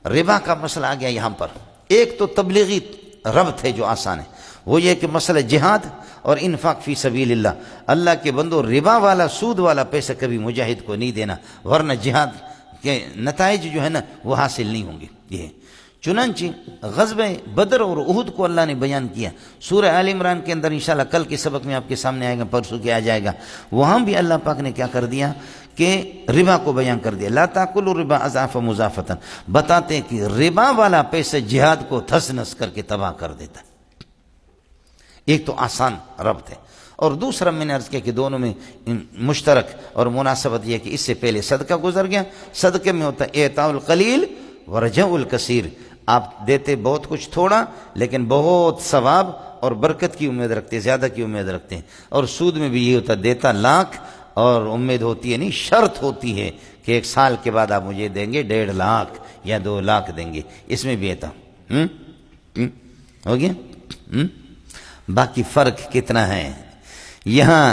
ربا کا مسئلہ آ گیا یہاں پر۔ ایک تو تبلیغی ربط ہے جو آسان ہے، وہ یہ کہ مسئلہ جہاد اور انفاق فی سبیل اللہ۔ اللہ کے بندو، ربا والا سود والا پیسہ کبھی مجاہد کو نہیں دینا، ورنہ جہاد کے نتائج جو ہے نا وہ حاصل نہیں ہوں گے۔ یہ ہے چنانچہ غزوہ بدر اور احد کو اللہ نے بیان کیا سورہ آل عمران کے اندر، انشاءاللہ کل کے سبق میں آپ کے سامنے آئے گا، پرسوں کے آ جائے گا۔ وہاں بھی اللہ پاک نے کیا کر دیا کہ ربا کو بیان کر دیا، لا تاکلوا الربا اضعافا مضاعفۃ، بتاتے ہیں کہ ربا والا پیسہ جہاد کو تھس نس کر کے تباہ کر دیتا ہے۔ ایک تو آسان ربط ہے، اور دوسرا میں نے عرض کیا کہ دونوں میں مشترک اور مناسبت یہ کہ اس سے پہلے صدقہ گزر گیا۔ صدقے میں ہوتا ہے اعطاء القلیل ورجاء الکثیر، آپ دیتے بہت کچھ تھوڑا لیکن بہت ثواب اور برکت کی امید رکھتے ہیں، زیادہ کی امید رکھتے ہیں۔ اور سود میں بھی یہ ہوتا ہے دیتا لاکھ اور امید ہوتی ہے نہیں، شرط ہوتی ہے کہ 1 سال کے بعد آپ مجھے دیں گے 1.5 لاکھ یا 2 لاکھ دیں گے، اس میں بھی ایتا ہو گیا۔ باقی فرق کتنا ہے یہاں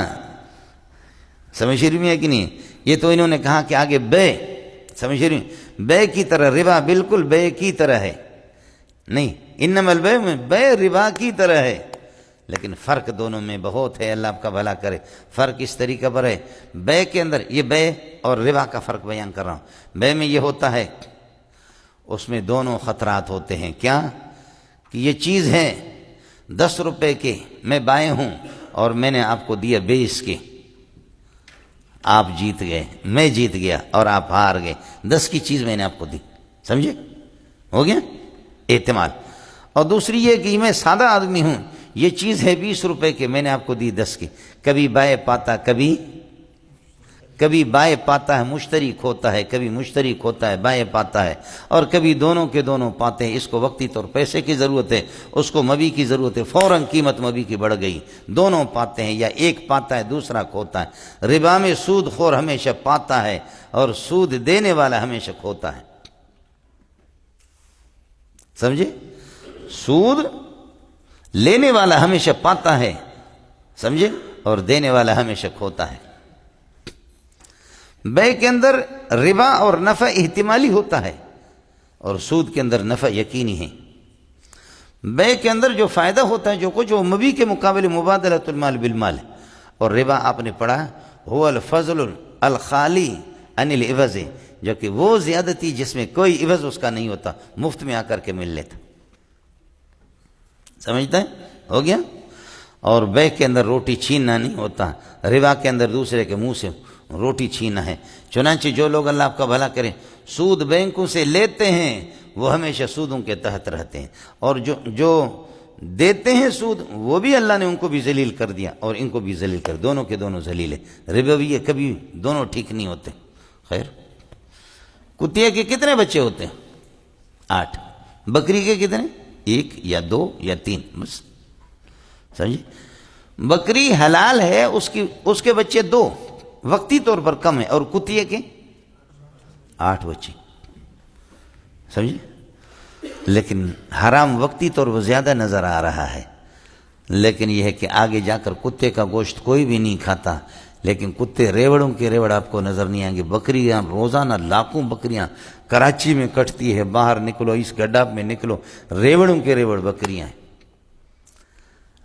سمجھ رہی میں ہے کہ نہیں؟ یہ تو انہوں نے کہا کہ آگے بے، سمجھ رہی بے کی طرح، ربا بالکل بے کی طرح ہے نہیں، انما البیع میں بے ربا کی طرح ہے، لیکن فرق دونوں میں بہت ہے، اللہ آپ کا بھلا کرے۔ فرق اس طریقہ پر ہے، بے کے اندر یہ بے اور ربا کا فرق بیان کر رہا ہوں۔ بے میں یہ ہوتا ہے اس میں دونوں خطرات ہوتے ہیں، کیا کہ یہ چیز ہے 10 روپے کے، میں بائیں ہوں اور میں نے آپ کو دیا 20 کے، آپ جیت گئے، میں جیت گیا اور آپ ہار گئے، 10 کی چیز میں نے آپ کو دی، سمجھے؟ ہو گیا احتمال۔ اور دوسری یہ کہ میں سادہ آدمی ہوں، یہ چیز ہے 20 روپے کے، میں نے آپ کو دی 10 کی، کبھی بائیں پاتا، کبھی بائیں پاتا ہے مشتری کھوتا ہے، کبھی مشتری کھوتا ہے بائیں پاتا ہے، اور کبھی دونوں کے دونوں پاتے ہیں۔ اس کو وقتی طور پیسے کی ضرورت ہے، اس کو مبی کی ضرورت ہے، فوراً قیمت مبی کی بڑھ گئی، دونوں پاتے ہیں، یا ایک پاتا ہے دوسرا کھوتا ہے۔ ربا میں سود خور ہمیشہ پاتا ہے اور سود دینے والا ہمیشہ کھوتا ہے، سمجھے؟ سود لینے والا ہمیشہ پاتا ہے، سمجھے، اور دینے والا ہمیشہ کھوتا ہے۔ بے کے اندر ربا اور نفع احتمالی ہوتا ہے اور سود کے اندر نفع یقینی ہے۔ بے کے اندر جو فائدہ ہوتا ہے جو کچھ، وہ مبی کے مقابلے مبادلۃ المال بالمال ہے، اور ربا آپ نے پڑھا هو الفضل الخالی عن العوض، جو کہ وہ زیادتی جس میں کوئی عوض اس کا نہیں ہوتا، مفت میں آ کر کے مل لیتا، سمجھتا ہے؟ ہو گیا۔ اور بے کے اندر روٹی چھیننا نہیں ہوتا، ربا کے اندر دوسرے کے منہ سے روٹی چھیننا ہے۔ چنانچہ جو لوگ اللہ آپ کا بھلا کرے سود بینکوں سے لیتے ہیں وہ ہمیشہ سودوں کے تحت رہتے ہیں، اور جو دیتے ہیں سود وہ بھی اللہ نے ان کو بھی ذلیل کر دیا اور ان کو بھی ذلیل کر، دونوں کے دونوں ذلیل ہے۔ ربوی ہے، کبھی دونوں ٹھیک نہیں ہوتے۔ خیر، کتے کے کتنے بچے ہوتے ہیں؟ 8۔ بکری کے کتنے؟ 1 یا 2 یا 3، بس، سمجھے؟ بکری حلال ہے، اس کے بچے 2 وقتی طور پر کم ہے، اور کتیے کے 8 بچے، سمجھے؟ لیکن حرام وقتی طور پر زیادہ نظر آ رہا ہے، لیکن یہ ہے کہ آگے جا کر کتے کا گوشت کوئی بھی نہیں کھاتا، لیکن کتے ریوڑوں کے ریوڑ آپ کو نظر نہیں آئیں گے۔ بکریاں روزانہ لاکھوں بکریاں کراچی میں کٹتی ہے، باہر نکلو اس گڈھا میں نکلو، ریوڑوں کے ریوڑ بکریاں ہیں۔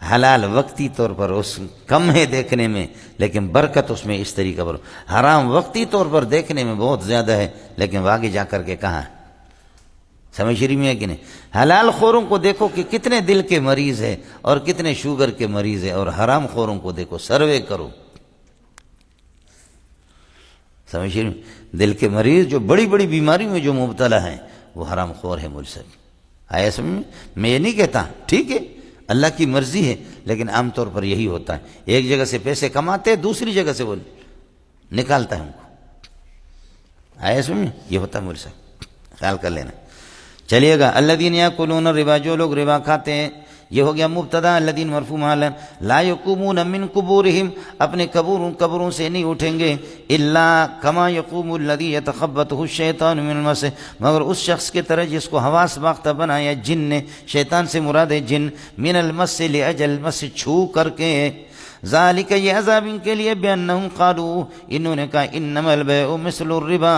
حلال وقتی طور پر اس کم ہے دیکھنے میں، لیکن برکت اس میں اس طریقہ پر۔ حرام وقتی طور پر دیکھنے میں بہت زیادہ ہے، لیکن آگے جا کر کے کہاں ہے؟ سمجھ رہی میں ہے کہ نہیں؟ حلال خوروں کو دیکھو کہ کتنے دل کے مریض ہے اور کتنے شوگر کے مریض ہے، اور حرام خوروں کو دیکھو، سروے کرو، سمجھ رہی؟ دل کے مریض جو بڑی بڑی بیماریوں میں جو مبتلا ہیں وہ حرام خور ہے مجھ سے۔ آیا سمجھ میں یہ نہیں کہتا، ٹھیک ہے اللہ کی مرضی ہے، لیکن عام طور پر یہی ہوتا ہے، ایک جگہ سے پیسے کماتے دوسری جگہ سے وہ نکالتا ہے ان کو۔ آیا سمجھ میں؟ یہ ہوتا ہے مجھ سے، خیال کر لینا۔ چلیے گا، الذین یاکلون الربا، جو لوگ ربا کھاتے ہیں، یہ ہو گیا مبتدا، الذین مرفوع محلا، لا یقومون من قبورہم، اپنے قبروں سے نہیں اٹھیں گے، الا کما یقوم الذی یتخبطہ الشیطان من المس، مگر اس شخص کی طرح جس کو حواس باختہ بنایا جن نے، شیطان سے مراد ہے جن، من المس لاجل المس، چھو کر کے، ذالک یہ عذاب ان کے لیے بانہم قالوا انہوں نے کہا انما البیع مثل الربا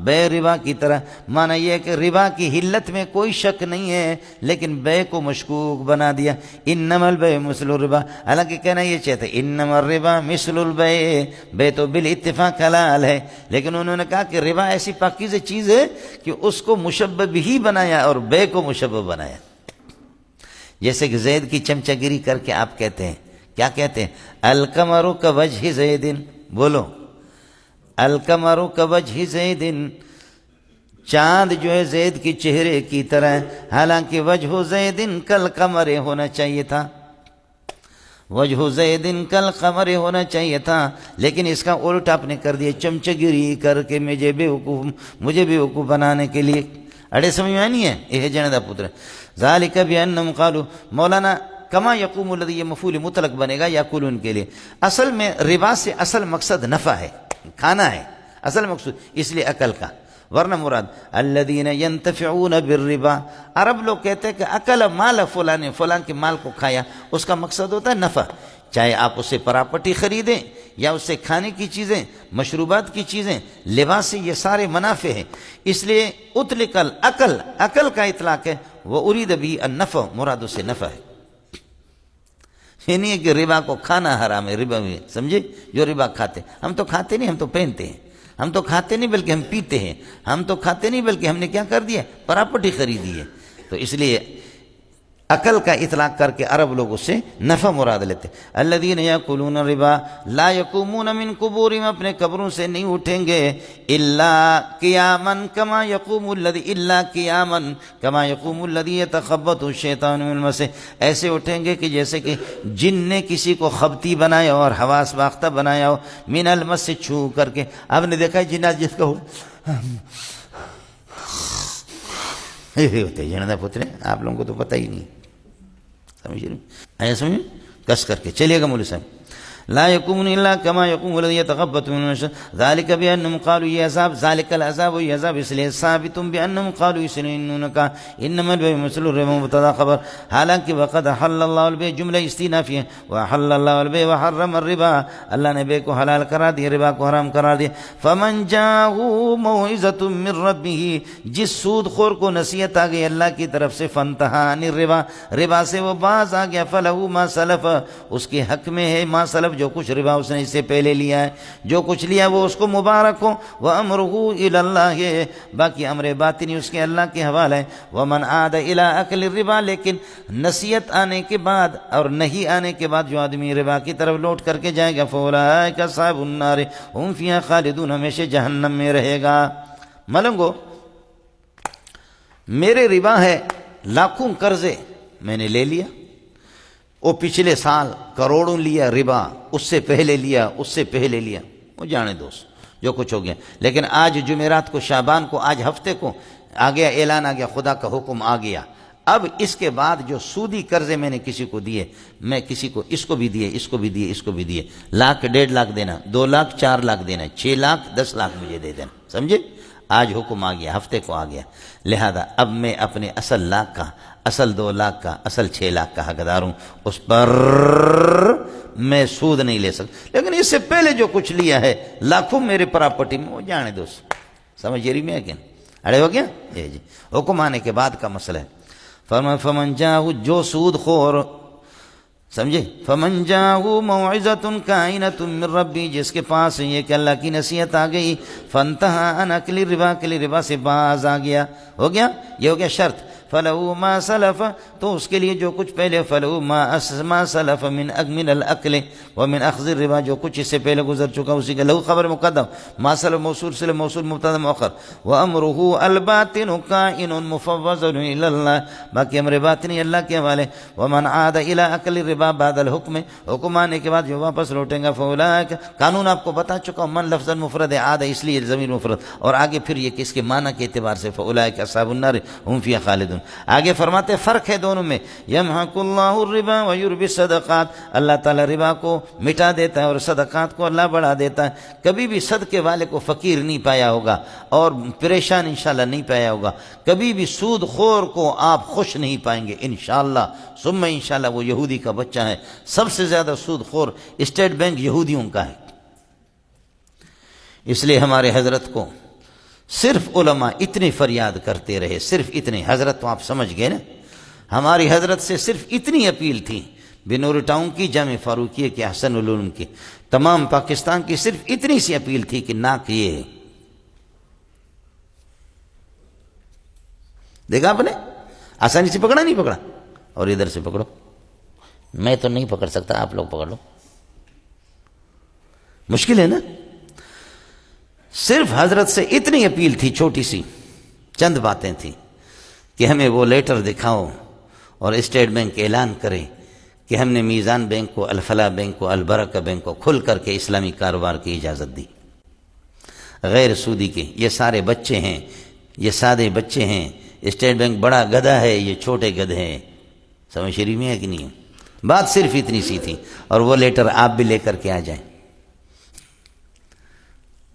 بے ربا کی طرح، معنی یہ کہ ربا کی حلت میں کوئی شک نہیں ہے لیکن بے کو مشکوک بنا دیا، انما البیع مثل الربا، حالانکہ کہنا یہ چاہتے انما الربا مثل البیع، بے تو بالاتفاق حلال ہے، لیکن انہوں نے کہا کہ ربا ایسی پاکیزہ چیز ہے کہ اس کو مشبہ بھی بنایا اور بے کو مشبہ بنایا۔ جیسے کہ زید کی چمچہ گیری کر کے آپ کہتے ہیں، کیا کہتے ہیں؟ القمر کوجہ زید، بولو القمر کوجہ زید، چاند جو ہے زید کی چہرے کی طرح ہے، حالانکہ وجہ زید کالقمر ہونا چاہیے تھا، وجہ زید کالقمر ہونا چاہیے تھا، لیکن اس کا الٹ آپ نے کر دیا چمچہ گیری کر کے مجھے بیوقوف بنانے کے لیے۔ اڑے سمجھ میں نہیں ہے؟ یہ جندا پتر ذالک بانہم قالوا، مولانا کما یقوم الذی، یہ مفعول مطلق بنے گا یاکلون کے لیے، اصل میں ربا سے اصل مقصد نفع ہے، کھانا ہے اصل مقصود، اس لیے عقل کا، ورنہ مراد الذین ینتفعون بالربا، عرب لوگ کہتے ہیں کہ اکل مال فلاں نے، فلاں کے مال کو کھایا، اس کا مقصد ہوتا ہے نفع، چاہے آپ اس سے پراپرٹی خریدیں یا اس سے کھانے کی چیزیں، مشروبات کی چیزیں، لباس سے، یہ سارے منافع ہیں، اس لیے اطلق العقل، عقل کا اطلاق ہے، وہ ارید بھی النفع، مراد سے نفع ہے، یہ نہیں ہے کہ ربا کو کھانا حرام ہے، ربا میں سمجھے، جو ربا کھاتے، ہم تو کھاتے نہیں، ہم تو پہنتے ہیں، ہم تو کھاتے نہیں بلکہ ہم پیتے ہیں، ہم تو کھاتے نہیں بلکہ ہم نے کیا کر دیا، پراپرٹی خریدی ہے، تو اس لیے عقل کا اطلاق کر کے عرب لوگ اس سے نفع مراد لیتے۔ الذین یاکلون الربا لا یقومون من قبورہم، اپنے قبروں سے نہیں اٹھیں گے، الا قیاما کما یقوم الذی، الا قیاما کما یقوم الذی یتخبط الشیطان من المس، ایسے اٹھیں گے کہ جیسے کہ جن نے کسی کو خبتی بنایا اور حواس باختہ بنایا ہو، من المس سے چھو کر کے، آپ نے دیکھا ہے جنات جس کا ہو یہ ہوتے ہیں جندا پترے، آپ لوگوں کو تو پتہ ہی نہیں، سمجھ رہے ایسا سمجھ کس کر کے چلیے گا مولوی صاحب، لا یقومون الا کما یقوم الذی یتخبط من المس ذلک بانہم قالوا، یہ عذاب ذالک العذاب، یہ عذاب اس لیے ثابت بانہم قالوا، اس لیے انہوں نے کہا انما البیع مثل الربا، مبتدا خبر، حالانکہ وقد حل اللہ البیع جملہ استئنافیہ، وحل اللہ البیع وحرم الربا، اللہ نے بے کو حلال کرا دیا، ربا کو حرام کرا دیا، فمن جاءہ موعظۃ من ربہ، جس سود خور کو نصیحت آ گئی اللہ کی طرف سے، فانتہا عن الربا، ربا سے وہ باز آ گیا، فلہ ما سلف، اس کے حق میں ہے ما سلف، جو کچھ ربا اس نے اس سے پہلے لیا ہے، جو کچھ لیا وہ اس کو مبارک ہو، وَأَمْرُهُ إِلَى اللَّهِ، باقی امر باطنی اس کے اللہ کے حوالے ہے، وَمَنْ عَادَ إِلَىٰ أَكْلِ الرِّبَا، لیکن نصیحت آنے کے بعد اور نہیں آنے کے بعد جو آدمی ربا کی طرف لوٹ کر کے جائے گا، فَأُولَٰئِكَ أَصْحَابُ النَّارِ هُمْ فِيهَا خَالِدُونَ، ہمیشہ جہنم میں رہے گا۔ ملنگو، میرے ربا ہے، لاکھوں قرضے میں نے لے لیا، وہ پچھلے سال کروڑوں لیا ربا، اس سے پہلے لیا، اس سے پہلے لیا، وہ جانے دوست جو کچھ ہو گیا، لیکن آج جمعرات کو، شعبان کو، آج ہفتے کو آ گیا، اعلان آ گیا، خدا کا حکم آ گیا، اب اس کے بعد جو سودی قرضے میں نے کسی کو دیے، میں کسی کو اس کو بھی دیے، اس کو بھی دیے، اس کو بھی دیے، لاکھ 1.5 لاکھ دینا، 2 لاکھ 4 لاکھ دینا، 6 لاکھ 10 لاکھ مجھے دے دینا، سمجھے؟ آج حکم آ گیا، ہفتے کو آ گیا، لہذا اب میں اپنے اصل لاکھ کا، اصل 2 لاکھ کا، اصل 6 لاکھ کا حقدار ہوں، اس پر میں سود نہیں لے سکتا، لیکن اس سے پہلے جو کچھ لیا ہے لاکھوں میرے پراپرٹی میں، وہ جانے دوست، سمجھ رہی میں کیا اڑے ہو گیا؟ جی حکم آنے کے بعد کا مسئلہ ہے۔ فمن جاءہ، جو سود خور، سمجھے، فمن جاءہ موعظۃ کائنۃ من ربی، جس کے پاس یہ کہ اللہ کی نصیحت آ گئی، فانتہا عن اکل الربا، ربا سے باز آ گیا، ہو گیا، یہ ہو گیا شرط، فلہ ما سلف، تو اس کے لیے جو کچھ پہلے، فلہ ما سلف من الاکل ومن اخذ الربا، جو کچھ اس سے پہلے گزر چکا اسی کا، لہو خبر مقدم، ما سلف موصول سے موصول مبتدا مؤخر، وامرہ الباطن کائن مفوض الی اللہ، باقی امر باطنی اللہ کے حوالے، ومن عاد الی اکل الربا بعد الحکم، حکم آنے کے بعد جو واپس لوٹیں گا، فاولئک، قانون آپ کو بتا چکا، من لفظ مفرد ہے، عاد اس لیے ضمیر مفرد، اور آگے پھر یہ کس کے معنی کے اعتبار سے، فاولئک اصحاب النار هم فیہا خالدون، آگے فرماتے فرق ہے دونوں میں، یمحق اللہ الربا ویربی الصدقات، اللہ تعالیٰ ربا کو مٹا دیتا ہے اور صدقات کو اللہ بڑھا دیتا ہے۔ کبھی بھی صدقے والے کو فقیر نہیں پایا ہوگا اور پریشان انشاءاللہ نہیں پایا ہوگا، کبھی بھی سود خور کو آپ خوش نہیں پائیں گے انشاءاللہ ثم انشاءاللہ۔ وہ یہودی کا بچہ ہے، سب سے زیادہ سود خور اسٹیٹ بینک یہودیوں کا ہے۔ اس لیے ہمارے حضرت کو صرف علماء اتنی فریاد کرتے رہے، صرف اتنے، حضرت تو آپ سمجھ گئے نا، ہماری حضرت سے صرف اتنی اپیل تھی، بنور ٹاؤن کی، جامع فاروقیہ کی، احسن العلوم کی، تمام پاکستان کی صرف اتنی سی اپیل تھی کہ ناک یہ دیکھا آپ نے، آسانی سے پکڑا نہیں پکڑا، اور ادھر سے پکڑو، میں تو نہیں پکڑ سکتا، آپ لوگ پکڑ لو، مشکل ہے نا۔ صرف حضرت سے اتنی اپیل تھی، چھوٹی سی چند باتیں تھیں کہ ہمیں وہ لیٹر دکھاؤ اور اسٹیٹ بینک اعلان کرے کہ ہم نے میزان بینک کو، الفلاح بینک کو، البرکہ بینک کو کھل کر کے اسلامی کاروبار کی اجازت دی، غیر سودی کے۔ یہ سارے بچے ہیں، یہ سادے بچے ہیں، اسٹیٹ بینک بڑا گدھا ہے، یہ چھوٹے گدھے ہیں، سمجھ شریف میں ہے کہ نہیں؟ بات صرف اتنی سی تھی، اور وہ لیٹر آپ بھی لے کر کے آ جائیں۔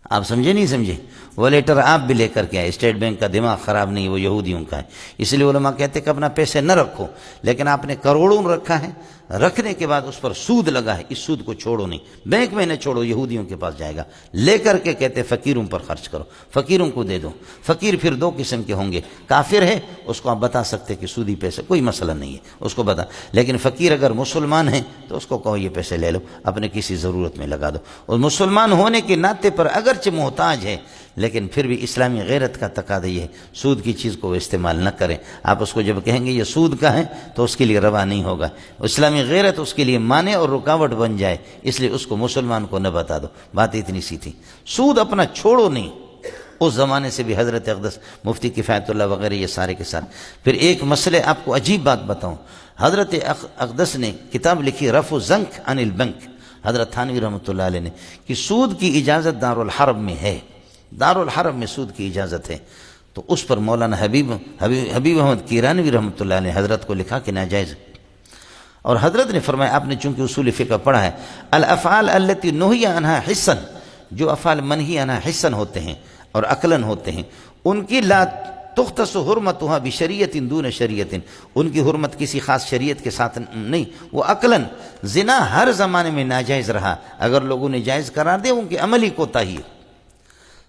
آپ سمجھے نہیں سمجھے؟ وہ لیٹر آپ بھی لے کر کے آئے۔ اسٹیٹ بینک کا دماغ خراب نہیں، وہ یہودیوں کا ہے، اس لیے علماء کہتے ہیں کہ اپنا پیسے نہ رکھو، لیکن آپ نے کروڑوں رکھا ہے، رکھنے کے بعد اس پر سود لگا ہے، اس سود کو چھوڑو نہیں، بینک میں نہ چھوڑو، یہودیوں کے پاس جائے گا، لے کر کے کہتے فقیروں پر خرچ کرو، فقیروں کو دے دو۔ فقیر پھر دو قسم کے ہوں گے، کافر ہے اس کو آپ بتا سکتے کہ سودی پیسے کوئی مسئلہ نہیں ہے، اس کو بتا، لیکن فقیر اگر مسلمان ہیں تو اس کو کہو یہ پیسے لے لو، اپنے کسی ضرورت میں لگا دو، اور مسلمان ہونے کے ناطے پر اگرچہ محتاج ہے لیکن پھر بھی اسلامی غیرت کا تقاضا یہ ہے سود کی چیز کو استعمال نہ کریں۔ آپ اس کو جب کہیں گے یہ سود کا ہے تو اس کے لیے روا نہیں ہوگا، اسلامی غیرت اس کے لیے مانے اور رکاوٹ بن جائے، اس لیے اس کو مسلمان کو نہ بتا دو۔ بات اتنی سی تھی، سود اپنا چھوڑو نہیں۔ اس زمانے سے بھی حضرت اقدس، مفتی کفایت اللہ وغیرہ یہ سارے کے ساتھ۔ پھر ایک مسئلے آپ کو عجیب بات بتاؤں، حضرت اقدس نے کتاب لکھی رفع الزنک عن البنک، حضرت تھانوی رحمۃ اللہ علیہ نے، کہ سود کی اجازت دارالحرب میں ہے، دارالحرب میں سود کی اجازت ہے۔ تو اس پر مولانا حبیب احمد کیرانوی رحمۃ اللہ علیہ حضرت کو لکھا کہ ناجائز، اور حضرت نے فرمایا، آپ نے چونکہ اصول فقہ پڑھا ہے، الافعال التي نهي عنها حسا، جو افعال منہی عنها حسا ہوتے ہیں اور عقلاً ہوتے ہیں، ان کی لا تختص حرمتها بشریعت دون شریعت، ان کی حرمت کسی خاص شریعت کے ساتھ نہیں، وہ عقلاً۔ زنا ہر زمانے میں ناجائز رہا، اگر لوگوں نے جائز قرار دیا ان کی عملی کوتاہی ہے۔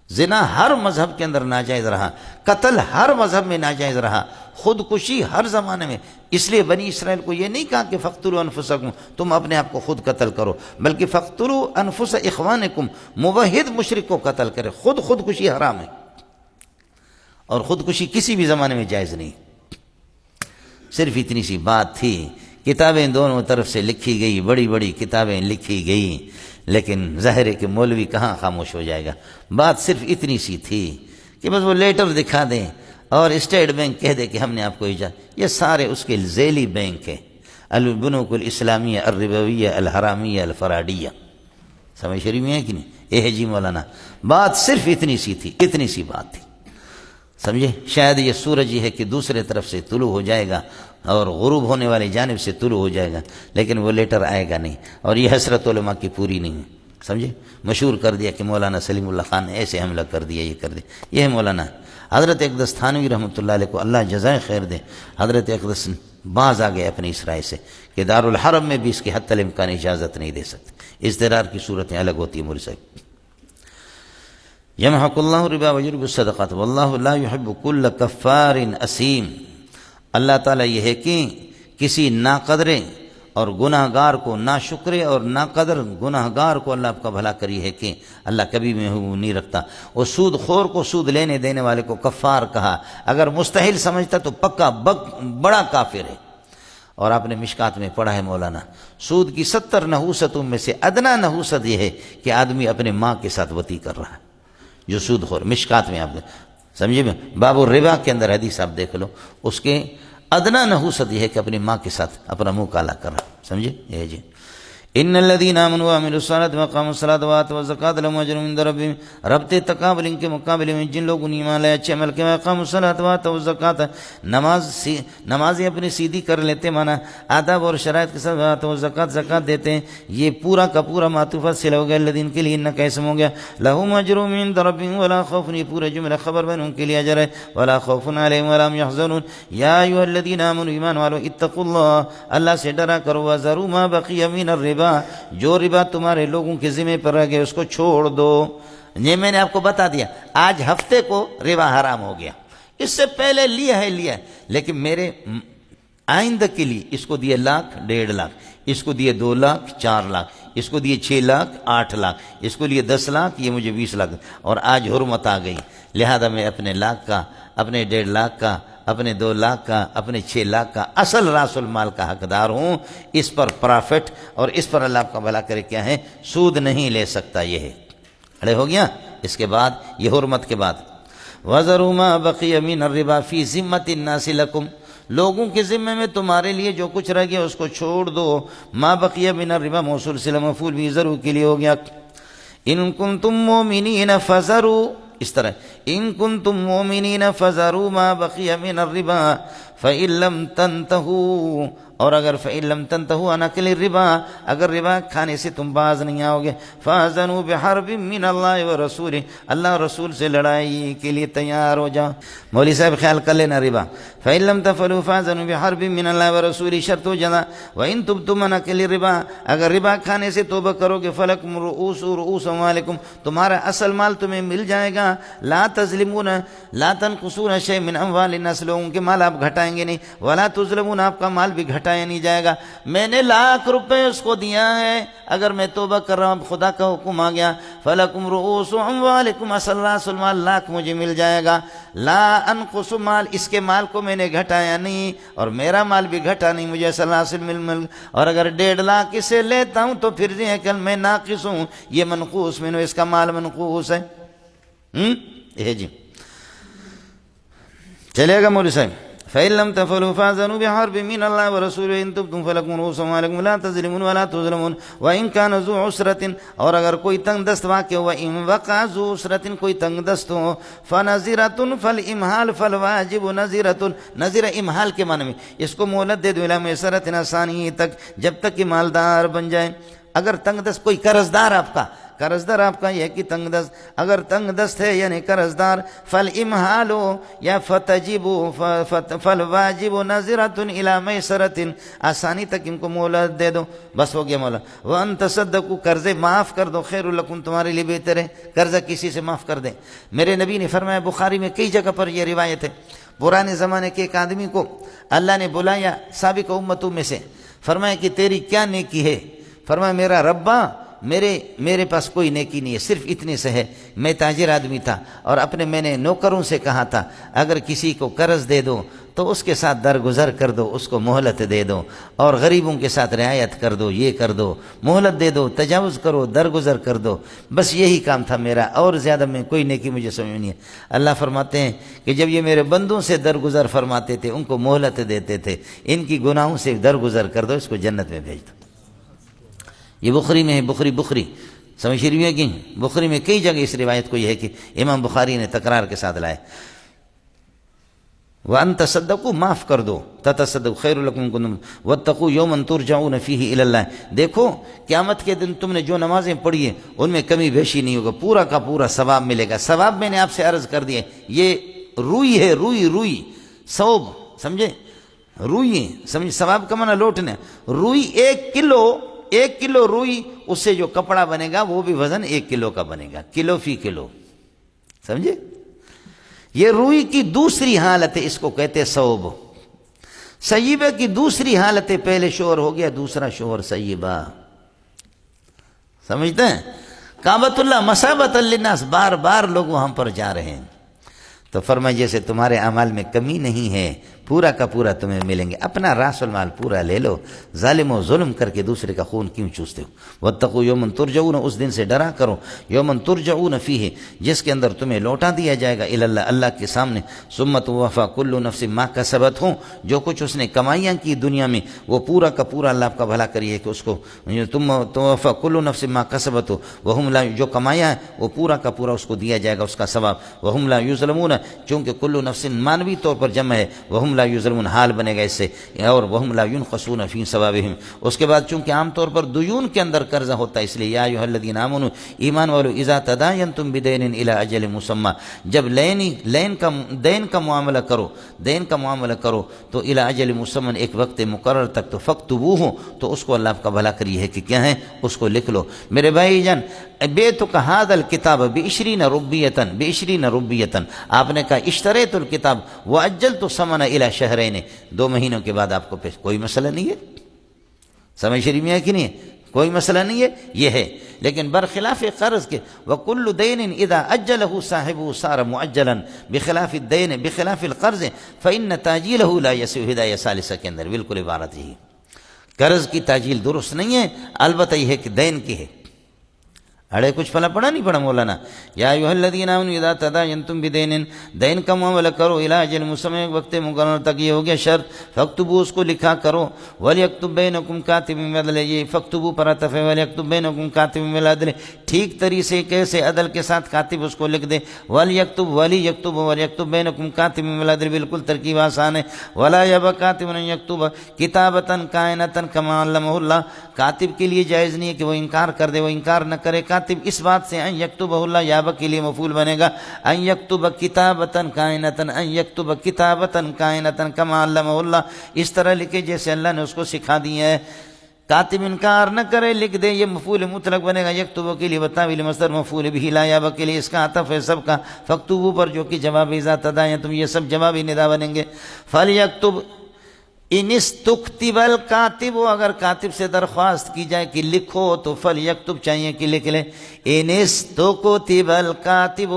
زنا ہر مذہب کے اندر ناجائز رہا، قتل ہر مذہب میں ناجائز رہا، خودکشی ہر زمانے میں۔ اس لیے بنی اسرائیل کو یہ نہیں کہا کہ فقتلوا انفسکم، تم اپنے آپ کو خود قتل کرو، بلکہ فقتلوا انفس اخوانکم، موحد مشرک کو قتل کرے۔ خودکشی حرام ہے، اور خودکشی کسی بھی زمانے میں جائز نہیں۔ صرف اتنی سی بات تھی، کتابیں دونوں طرف سے لکھی گئی، بڑی بڑی کتابیں لکھی گئی، لیکن ظاہر ہے کہ مولوی کہاں خاموش ہو جائے گا۔ بات صرف اتنی سی تھی کہ بس وہ لیٹر دکھا دیں اور اسٹیٹ بینک کہہ دے کہ ہم نے آپ کو اجازت، یہ سارے اس کے ذیلی بینک ہیں، البنوک الاسلامیہ الربویہ الحرامیہ الفرادیہ، سمجھ شریف میں ہے کہ نہیں؟ جی مولانا، بات صرف اتنی سی تھی، اتنی سی بات تھی، سمجھے؟ شاید یہ سورج یہ ہے کہ دوسرے طرف سے طلوع ہو جائے گا اور غروب ہونے والی جانب سے طلوع ہو جائے گا، لیکن وہ لیٹر آئے گا نہیں، اور یہ حسرت علماء کی پوری نہیں ہے، سمجھے؟ مشہور کر دیا کہ مولانا سلیم اللہ خان نے ایسے حملہ کر دیا، یہ کر دیا، یہ ہے مولانا حضرت اقدس تھانوی رحمۃ اللہ علیہ کو اللہ جزائے خیر دے۔ حضرت اقدس باز آ گئے اپنی اس رائے سے کہ دارالحرم میں بھی اس کی حتی الامکان اجازت نہیں دے سکتے، اضطرار کی صورتیں الگ ہوتی ہیں۔ مولوی صاحب، یمحق اللہ الربا ویربی الصدقات واللہ لا يحب کل کفار اسیم، اللہ تعالیٰ یہ ہے کہ کسی ناقدرے اور گناہ گار کو، ناشکرے اور ناقدر گناہ گار کو اللہ کا بھلا کری ہے کہ اللہ کبھی محبوب نہیں رکھتا۔ وہ سود خور کو، سود لینے دینے والے کو کفار کہا، اگر مستحیل سمجھتا تو پکا بڑا کافر ہے۔ اور آپ نے مشکات میں پڑھا ہے مولانا، سود کی 70 نحوستوں میں سے ادنا نحوست یہ ہے کہ آدمی اپنے ماں کے ساتھ وطی کر رہا ہے، جو سود خور، مشکات میں آپ سمجھے میں، باب الربا کے اندر حدیث آپ دیکھ لو، اس کے ادنا نحوست یہ ہے کہ اپنی ماں کے ساتھ اپنا منہ کالا کر رہا، سمجھے؟ یہ جی ان الذين امنوا وعملوا الصالحات وقاموا الصلاة واتوا الزکاة لهم اجر عند ربهم، ربط تقابل ان کے مقابلے میں جن لوگوں نے ایمان لائے اچھے عمل کے وقاموا الصلاة واتوا الزکاة، نمازیں اپنی سیدھی کر لیتے، مانا آداب اور شرائط کے ساتھ واتوا الزکاة، زکات دیتے ہیں، یہ پورا کا پورا معطوفہ صلہ ہو گیا، الذین کے لیے ان کا اسم ہو گیا، لهم اجر عند ربهم ولا خوف، یہ پورا جملہ خبر بن ان کے لیے اجر ہے، ولا خوف علیہم ولا هم يحزنون، یا ایھا الذین آمنوا ایمان والو اتقوا اللہ، اللہ سے ڈرا کرو، وذروا ما بقی من الربا، جو ربا تمہارے لوگوں کے ذمہ پر رہ گئے اس کو چھوڑ دو۔ یہ میں نے آپ کو بتا دیا، آج ہفتے کو ربا حرام ہو گیا، اس سے پہلے لیا ہے لیکن میرے آئندہ کے لیے اس کو دیے 1,00,000 1.5 لاکھ، اس کو دیے 2 لاکھ 4 لاکھ، اس کو دیے 6 لاکھ 8 لاکھ، اس کو لیے 10 لاکھ، یہ مجھے 20 لاکھ، اور آج حرمت آ گئی، لہذا میں اپنے 1,00,000 کا، اپنے 1.5 لاکھ کا، اپنے 2 لاکھ کا، اپنے 6 لاکھ کا اصل راس المال کا حقدار ہوں، اس پر پرافٹ اور اس پر اللہ کا بھلا کرے کیا ہے، سود نہیں لے سکتا، یہ ہے اڑے ہو گیا۔ اس کے بعد یہ حرمت کے بعد وَذَرُوا مَا بَقِيَ مِنَ الرِّبَا فِي ذِمَّةِ النَّاسِ لَكُمْ، لوگوں کے ذمے میں تمہارے لیے جو کچھ رہ گیا اس کو چھوڑ دو۔ ما بقیہ من الربا موصول صلہ مفعول بھی ضرور کے لیے ہو گیا۔ ان کنتم مومنین فذروا، اس طرح ان کنتم مومنین فذروا ما بقی من الربا فإن لم تنتهوا، اور اگر فإن لم تنتهوا عن أكل الربا، اگر ربا کھانے سے تم باز نہیں آؤ گے، فأذنوا بحرب من اللہ ورسولہ، اللہ اور رسول سے لڑائی کے لیے تیار ہو جاؤ۔ مولوی صاحب خیال کر لینا ربا، فإن لم تفعلوا فأذنوا بحرب من اللہ ورسولہ، شرط ہو جانا، وإن تبتم عن أكل الربا، اگر ربا کھانے سے توبہ کرو گے، فلکم رؤوس أموالکم، تمہارا اصل مال تمہیں مل جائے گا، لا تظلمون لا تنقصون شيئا من أموال الناس، لوگوں کے مال آپ گھٹائیں گے نہیں، ولا تظلمون، آپ کا مال بھی گھٹایا نہیں جائے گا۔ میں نے 1,00,000 روپے اس کو دیا ہے، اگر میں توبہ کر رہا ہوں، خدا کا حکم آ گیا، فلکم رؤوس اموالکم، اصل راس المال 1,00,000 مجھے مل جائے گا، لا انقص مال، اس کے مال کو میں نے گھٹایا نہیں اور میرا مال بھی گھٹا نہیں، مجھے اصل راس مل، اور اگر 1.5 لاکھ اسے لیتا ہوں تو پھر یہ کل میں ناقص ہوں، یہ منقوص میں نے، اس کا مال منقوص ہے۔ یہ جی چلے گا مولوی صاحب، فإن لم تفعلوا فأذنوا بحرب من الله ورسوله إن تبتم فلكم رؤوس أموالكم لا تظلمون ولا تظلمون وإن كان ذو عسرة، اور اگر کوئی تنگ دست واقع ہوا، إن وقع ذو عسرة، کوئی تنگ دست ہو، فنظرة فالإمهال، فالواجب نظرة، نظر امہال کے معنی میں اس کو مہلت دے دو، إلى ميسرة آسانی تک، جب تک کہ مالدار بن جائے۔ اگر تنگ دست کوئی قرضدار آپ کا یہ کہ تنگ دست، اگر تنگ دست ہے یعنی قرضدار، فالامہال یا فتجب فالواجب نظرۃ الی میسرۃ، آسانی تک ان کو مہلت دے دو، بس ہو گیا مولا۔ وان تصدقوا، قرضے معاف کر دو، خیر لکم، تمہارے لیے بہتر ہے، قرضہ کسی سے معاف کر دیں۔ میرے نبی نے فرمایا، بخاری میں کئی جگہ پر یہ روایت ہے، پرانے زمانے کے ایک آدمی کو اللہ نے بلایا سابق امتوں میں سے، فرمایا کہ تیری کیا نیکی ہے؟ فرمایا میرا ربا، میرے پاس کوئی نیکی نہیں ہے، صرف اتنے سے ہے، میں تاجر آدمی تھا اور میں نے نوکروں سے کہا تھا اگر کسی کو قرض دے دو تو اس کے ساتھ درگزر کر دو، اس کو مہلت دے دو، اور غریبوں کے ساتھ رعایت کر دو، یہ کر دو، مہلت دے دو، تجاوز کرو، درگزر کر دو، بس یہی کام تھا میرا، اور زیادہ میں کوئی نیکی مجھے سمجھ نہیں ہے۔ اللہ فرماتے ہیں کہ جب یہ میرے بندوں سے درگزر فرماتے تھے، ان کو مہلت دیتے تھے، ان کی گناہوں سے درگزر کر دو، اس کو جنت میں بھیج دو۔ یہ بخاری میں ہے، بخاری سمجھ رہی ہے کہ بخاری میں کئی جگہ اس روایت کو یہ ہے کہ امام بخاری نے تکرار کے ساتھ لائے، وَأَن تَصَدَّقُوا، معاف کر دو، تَتَصَدَّقُوا خَيْرٌ لَكُمْ كُنتُمْ وَاتَّقُوا يَوْمًا تُرْجَعُونَ فِيهِ إِلَى اللَّهِ، دیکھو قیامت کے دن تم نے جو نمازیں پڑھی ہیں ان میں کمی بیشی نہیں ہوگا، پورا کا پورا ثواب ملے گا۔ ثواب میں نے آپ سے عرض کر دیا، یہ روئی ہے، روئی ثوب، سمجھے؟ روئی ہے، سمجھے؟ ثواب کا معنی لوٹنا، روئی 1 کلو روئی، اس سے جو کپڑا بنے گا وہ بھی وزن 1 کلو کا بنے گا، کلو فی کلو، سمجھے؟ یہ روئی کی دوسری حالت ہے، اس کو کہتے ہیں ثوب۔ سیبہ کی دوسری حالت ہے، پہلے شوہر ہو گیا، دوسرا شوہر سیبہ، سمجھتے ہیں؟ کعبۃ اللہ مثابۃ للناس، بار لوگ وہاں پر جا رہے ہیں، تو فرمایا جیسے تمہارے اعمال میں کمی نہیں ہے، پورا کا پورا تمہیں ملیں گے. اپنا راس المال پورا لے لو, ظالم و ظلم کر کے دوسرے کا خون کیوں چوستے ہو؟ واتقوا یوما ترجعون, اس دن سے ڈرا کرو, یوما ترجعون فیہ, جس کے اندر تمہیں لوٹا دیا جائے گا, الی اللہ, اللہ کے سامنے, ثم توفی کل نفس ما کسبت, ہوں جو کچھ اس نے کمائیاں کی دنیا میں وہ پورا کا پورا اللہ آپ کا بھلا کریے کہ اس کو تم توفی کل نفس ما کسبت وہم لا, جو کمایا ہے وہ پورا کا پورا اس کو دیا جائے گا اس کا ثواب, وہم لا یظلمون, چونکہ کل نفس مانوی طور پر جمع ہے, وہم لا یظلمون حال بنے گا اس سے, اور وہم لا ينقصون فی ثوابہم. اس کے بعد چونکہ عام طور پر دیون کے اندر قرضہ ہوتا ہے, اس لیے یا ایھا الذین آمنوا, ایمان والو, اذا تداینتم بدین الی اجل مسمی, جب دین کا معاملہ کرو تو الی اجل مسمی, ایک وقت مقرر تک, تو فاکتبوہ, تو اس کو اللہ آپ کا بھلا کریے ہے کہ کیا ہے اس کو لکھ لو. میرے بھائی جان, بیتک ھذا الکتاب ب20 ربیۃ, آپ نے کہا اشتریت الکتاب واجلت الثمن الی شہرین, 2 مہینوں کے بعد آپ کو پیش, کوئی مسئلہ نہیں ہے, سمجھ شریف میں ہے کہ نہیں ہے, کوئی مسئلہ نہیں ہے, یہ ہے. لیکن برخلاف قرض کے, وَكُلُّ دَيْنٍ إِذَا أَجَّلَهُ صَاحِبُهُ صَارَ مُعَجَّلًا بخلاف الدین بخلاف القرض فإن تاجیلہ لا یسع, ہدایہ ثالثہ کے اندر بالکل عبارت یہی. قرض کی تاجیل درست نہیں ہے, البتہ یہ ہے کہ دین کی ہے. اڑے کچھ پھلا پڑا نہیں پڑا مولانا, یا ایھا الذین آمنوا اذا تداینتم بدین, دین کا معاملہ کرو الی اجل مسمی, وقت مقرر تک, یہ ہو گیا شرط, فاکتبوا, اس کو لکھا کرو, ولیکتب بینکم کاتب بالعدل, یہ فاکتبوا پر عطف ہے, ولیکتب بینکم کاتب بالعدل, ٹھیک طریقے سے عدل کے ساتھ کاتب اس کو لکھ دے, ولیکتب بینکم کاتب بالعدل, بالکل ترکیب آسان ہے. ولا یبا کاتب ان یکتب کتابۃ کائنۃ کما علمہ اللہ, کاتب کے لیے جائز نہیں ہے کہ وہ انکار کر دے, وہ انکار نہ کرے. کاتب اس بات سے ان یکتبہ اللہ, یابہ کے لیے مفعول بنے گا, ان یکتب کتابۃ کائنۃ, ان یکتب کتابۃ کائنۃ کما علمہ اللہ, اس طرح لکھے جیسے اللہ نے اس کو سکھا دیا ہے. کاتب انکار نہ کرے, لکھ دے, یہ مفعول مطلق بنے گا. یکتبہ کے لیے بتاویل مصدر, مفعول بھی لا, یابہ کے لیے اس کا عطف ہے سب کا, فاکتبوا پر جو کہ جواب اذا تداینتم, یہ سب جوابی ندا بنیں گے. فلیکتب ان استکتب الکاتب, اگر کاتب سے درخواست کی جائے کہ لکھو تو فلیکتب چاہیے کہ لکھ لے. ان استکتب الکاتب,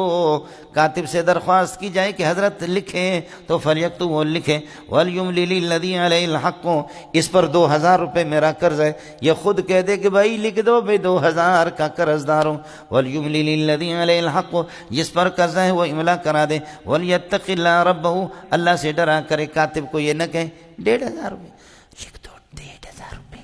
کاتب سے درخواست کی جائے کہ حضرت لکھیں تو فلیکتب, وہ لکھیں. ولیملل الذی علیہ الحق, اس پر 2000 روپے میرا قرض ہے, یہ خود کہہ دے کہ بھائی لکھ دو, بھائی 2000 کا قرض دار ہوں. ولیملل الذی علیہ الحق, جس پر قرض ہے وہ املا کرا دے. ولیتق اللہ ربہ, اللہ سے ڈرا کرے. کاتب کو یہ نہ کہے 1500 روپے لکھ دو, 1500 روپے,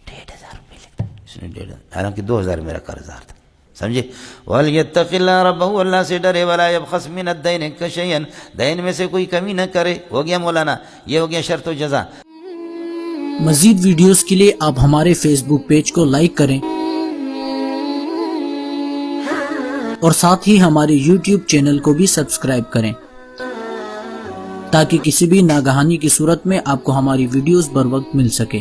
1500 روپے لکھ دو, اس نے 1500, حالانکہ 2000 میرا قرض دار تھا, سمجھے. وَلْيَتَّقِ اللَّهَ رَبَّهُ, اللہ سے ڈرے. وَلَا يَبْخَسْ مِنَ الدَّيْنِ شَيْئًا, دین میں سے کوئی کمی نہ کرے. ہو گیا مولانا, یہ ہو گیا شرط و جزا. مزید ویڈیوز کے لیے آپ ہمارے فیس بک پیج کو لائک کریں اور ساتھ ہی ہمارے یوٹیوب چینل کو بھی سبسکرائب کریں تاکہ کسی بھی ناگہانی کی صورت میں آپ کو ہماری ویڈیوز بر وقت مل سکے.